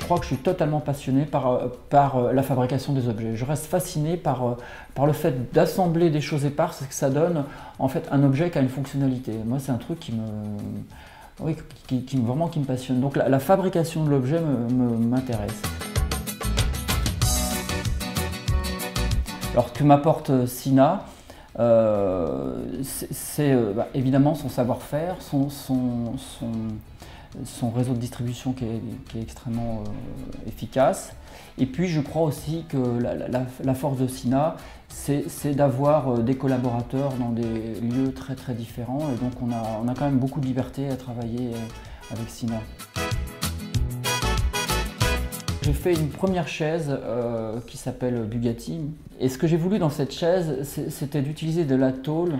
crois que je suis totalement passionné par la fabrication des objets. Je reste fasciné par le fait d'assembler des choses éparses et que ça donne en fait un objet qui a une fonctionnalité. Moi, c'est un truc qui me passionne. Donc la fabrication de l'objet m'intéresse. Alors, ce que m'apporte Sina, c'est évidemment son savoir-faire, son réseau de distribution qui est extrêmement efficace. Et puis je crois aussi que la force de Sina, c'est d'avoir des collaborateurs dans des lieux très très différents. Et donc on a quand même beaucoup de liberté à travailler avec Sina. J'ai fait une première chaise qui s'appelle Bugatti. Et ce que j'ai voulu dans cette chaise, c'était d'utiliser de la tôle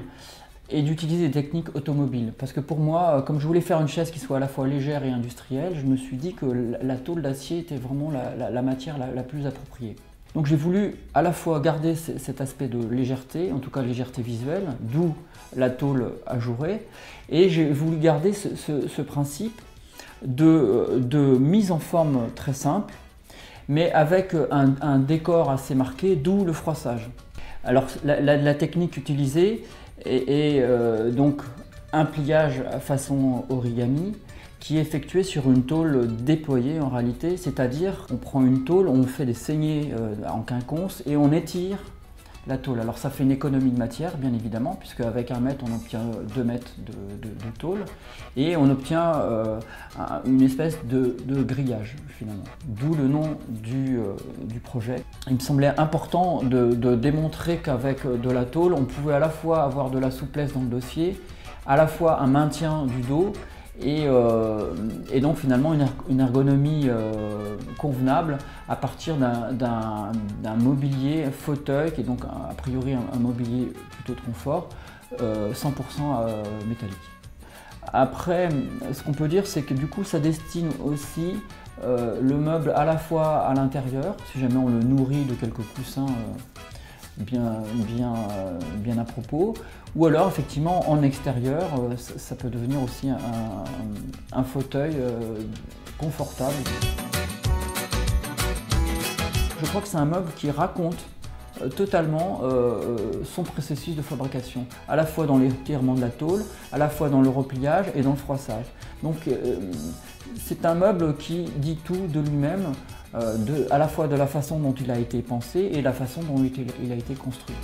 et d'utiliser des techniques automobiles. Parce que pour moi, comme je voulais faire une chaise qui soit à la fois légère et industrielle, je me suis dit que la tôle d'acier était vraiment la matière la plus appropriée. Donc j'ai voulu à la fois garder cet aspect de légèreté, en tout cas légèreté visuelle, d'où la tôle ajourée, et j'ai voulu garder ce principe de mise en forme très simple, mais avec un décor assez marqué, d'où le froissage. Alors la technique utilisée est donc un pliage façon origami qui est effectué sur une tôle déployée en réalité, c'est-à-dire on prend une tôle, on fait des saignées en quinconce et on étire la tôle. Alors ça fait une économie de matière bien évidemment, puisque avec 1 mètre on obtient 2 mètres de tôle et on obtient une espèce de grillage finalement, d'où le nom du projet. Il me semblait important de démontrer qu'avec de la tôle on pouvait à la fois avoir de la souplesse dans le dossier, à la fois un maintien du dos et donc finalement une ergonomie convenable à partir d'un mobilier fauteuil qui est donc a priori un mobilier plutôt de confort, 100% métallique. Après, ce qu'on peut dire, c'est que du coup ça destine aussi le meuble à la fois à l'intérieur, si jamais on le nourrit de quelques coussins bien à propos, ou alors effectivement en extérieur, ça peut devenir aussi un fauteuil confortable. Je crois que c'est un meuble qui raconte totalement son processus de fabrication, à la fois dans l'étirement de la tôle, à la fois dans le repliage et dans le froissage. Donc c'est un meuble qui dit tout de lui-même, à la fois de la façon dont il a été pensé et la façon dont il a été construit.